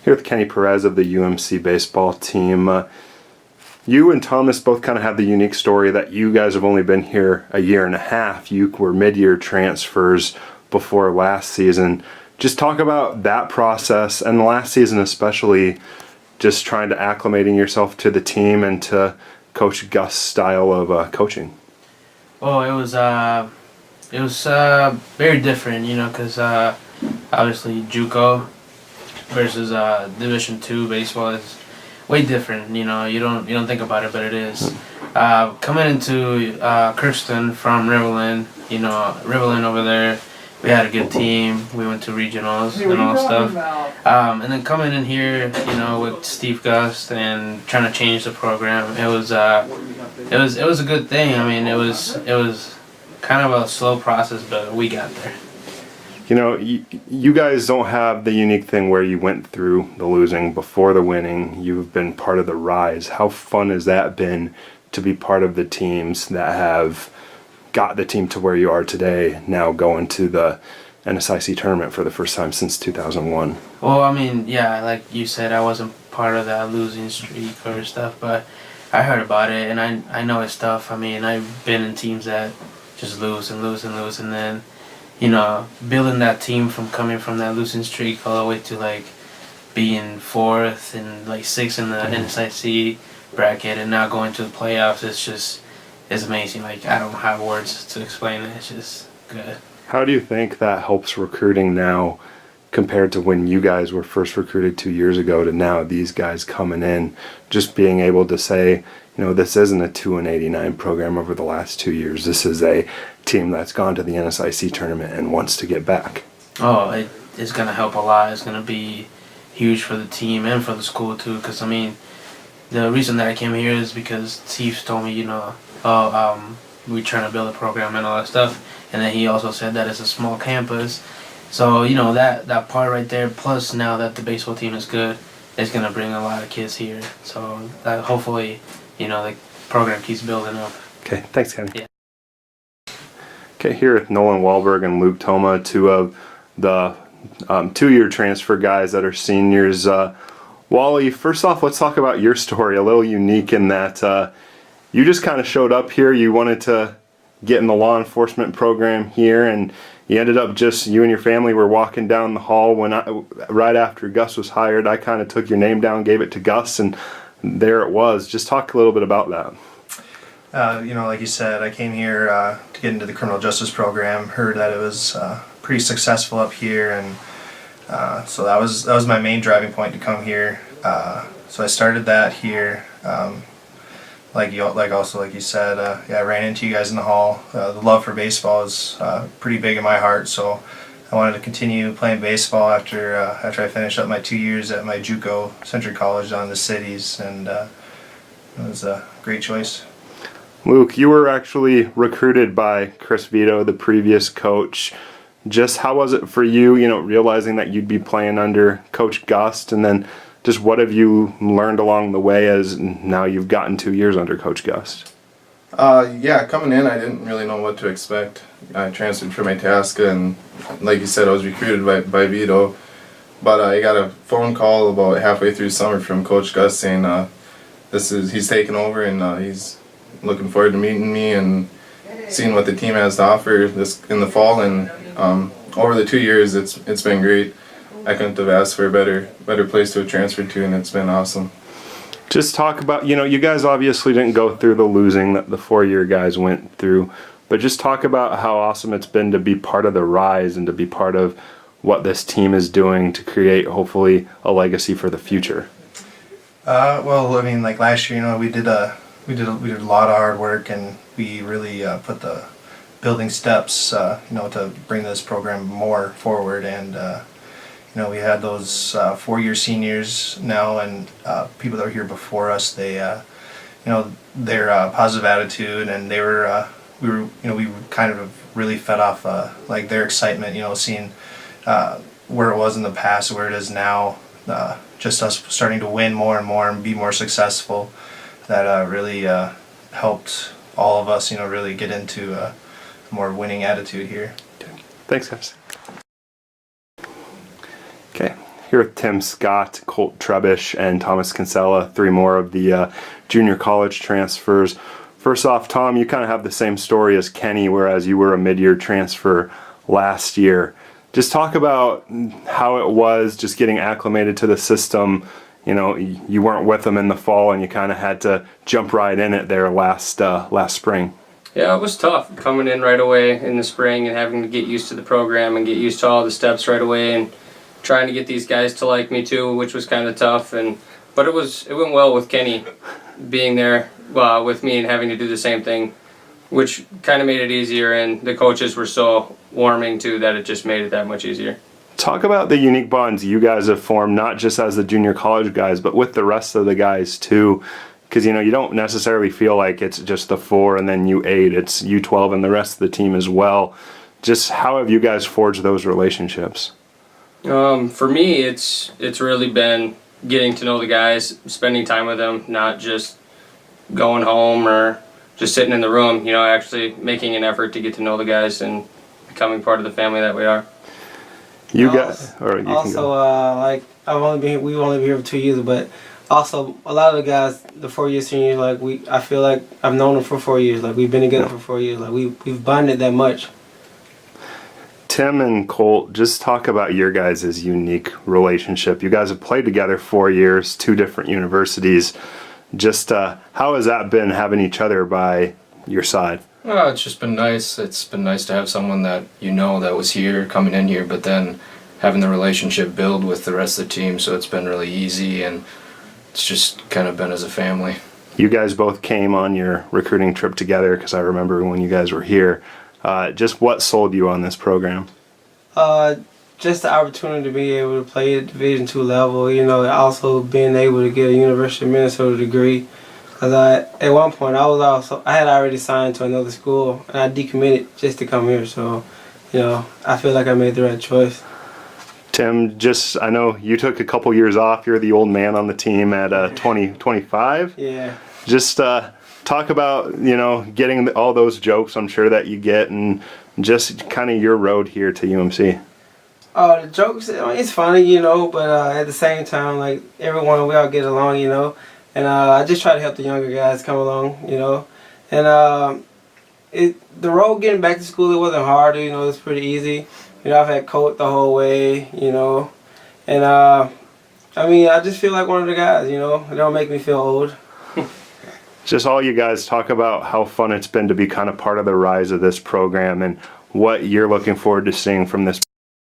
Here with Kenny Perez of the UMC baseball team. You and Thomas both kind of have the unique story that you guys have only been here a year and a half. You were mid-year transfers before last season. Just talk about that process and last season especially, just trying to acclimating yourself to the team and to Coach Gus' style of coaching. Oh, it was very different, because obviously JUCO versus Division II baseball is way different. You don't think about it, but it is. Coming into Kirkston from Riverland, Riverland over there, we had a good team. We went to regionals and all stuff. And then coming in here, with Steve Gus and trying to change the program, it was a good thing. I mean, it was kind of a slow process, but we got there. You guys don't have the unique thing where you went through the losing before the winning. You've been part of the rise. How fun has that been to be part of the teams that have got the team to where you are today, now going to the NSIC tournament for the first time since 2001? Well, I mean, yeah, like you said, I wasn't part of that losing streak or stuff, but I heard about it, and I know it's tough. I mean, I've been in teams that just lose and lose and lose, and then building that team from coming from that losing streak all the way to like being fourth and like sixth in the NSIC bracket and now going to the playoffs, it's amazing. Like, I don't have words to explain it. It's just good. How do you think that helps recruiting now compared to when you guys were first recruited 2 years ago to now these guys coming in, just being able to say, this isn't a 2-89 program over the last 2 years. This is a team that's gone to the NSIC tournament and wants to get back. Oh, it's going to help a lot. It's going to be huge for the team and for the school too, because, I mean, the reason that I came here is because Steve told me, we're trying to build a program and all that stuff, and then he also said that it's a small campus. So, that part right there, plus now that the baseball team is good, it's going to bring a lot of kids here. So that hopefully, the program keeps building up. Okay, thanks, Kenny. Yeah. Okay, here with Nolan Wahlberg and Luke Toma, two of the 2-year transfer guys that are seniors. Wally, first off, let's talk about your story. A little unique in that you just kind of showed up here. You wanted to get in the law enforcement program here, and you ended up you and your family were walking down the hall right after Gus was hired. I kind of took your name down, gave it to Gus, and there it was. Just talk a little bit about that. Like you said, I came here to get into the criminal justice program. Heard that it was pretty successful up here, and so that was my main driving point to come here. So I started that here. Like you said, I ran into you guys in the hall. The love for baseball is pretty big in my heart, so I wanted to continue playing baseball after I finished up my 2 years at my JUCO Century College down in the cities, and it was a great choice. Luke, you were actually recruited by Chris Vito, the previous coach. Just how was it for you, realizing that you'd be playing under Coach Gus, and then just what have you learned along the way as now you've gotten 2 years under Coach Gus? Coming in, I didn't really know what to expect. I transferred from Itasca, and like you said, I was recruited by Vito. But I got a phone call about halfway through summer from Coach Gus saying he's taking over, and he's looking forward to meeting me and seeing what the team has to offer this in the fall. And over the 2 years, it's been great. I couldn't have asked for a better place to have transferred to, and it's been awesome. Just talk about, you guys obviously didn't go through the losing that the 4-year guys went through, but just talk about how awesome it's been to be part of the rise and to be part of what this team is doing to create, hopefully, a legacy for the future. Well, I mean, like last year, we did a lot of hard work, and we really put the building steps, to bring this program more forward. And we had those 4-year seniors now, and people that were here before us. They, their positive attitude, and we kind of really fed off like their excitement. Seeing where it was in the past, where it is now. Just us starting to win more and more and be more successful. That really helped all of us, really get into a more winning attitude here. Okay. Thanks, guys. Okay, here with Tim Scott, Colt Trebish, and Thomas Kinsella, 3 more of the junior college transfers. First off, Tom, you kind of have the same story as Kenny, whereas you were a mid-year transfer last year. Just talk about how it was just getting acclimated to the system. You know, you weren't with them in the fall, and you kind of had to jump right in it there last spring. Yeah, it was tough coming in right away in the spring and having to get used to the program and get used to all the steps right away, and trying to get these guys to like me too, which was kind of tough. But it went well with Kenny being there with me and having to do the same thing, which kind of made it easier. And the coaches were so warming too that it just made it that much easier. Talk about the unique bonds you guys have formed, not just as the junior college guys, but with the rest of the guys too. Because, you know, you don't necessarily feel like it's just the 4 and then U8. It's U12 and the rest of the team as well. Just how have you guys forged those relationships? For me, it's really been getting to know the guys, spending time with them, not just going home or just sitting in the room. You know, actually making an effort to get to know the guys and becoming part of the family that we are. You guys, or you also, can go. like we've only been here for 2 years, but also a lot of the guys, the 4-year seniors, like I feel like I've known them for 4 years. Like we've been together for 4 years. Like we've bonded that much. Tim and Colt, just talk about your guys' unique relationship. You guys have played together 4 years, 2 different universities. Just how has that been, having each other by your side? Well, it's just been nice. It's been nice to have someone that you know that was here, coming in here, but then having the relationship build with the rest of the team, so it's been really easy, and it's just kind of been as a family. You guys both came on your recruiting trip together, because I remember when you guys were here. Just what sold you on this program? Just the opportunity to be able to play at Division II level, you know, also being able to get a University of Minnesota degree. Because at one point I had already signed to another school, and I decommitted just to come here. So, you know, I feel like I made the right choice. Tim, I know you took a couple years off. You're the old man on the team at 25. Yeah. Just talk about, you know, getting all those jokes I'm sure that you get, and just kind of your road here to UMC. Oh, the jokes, I mean, it's funny, you know, but at the same time, like, everyone, we all get along, you know. And I just try to help the younger guys come along, you know. And the road getting back to school, it wasn't hard, you know, it was pretty easy. You know, I've had Colt the whole way, you know. And, I mean, I just feel like one of the guys, you know. It don't make me feel old. Just all you guys talk about how fun it's been to be kind of part of the rise of this program and what you're looking forward to seeing from this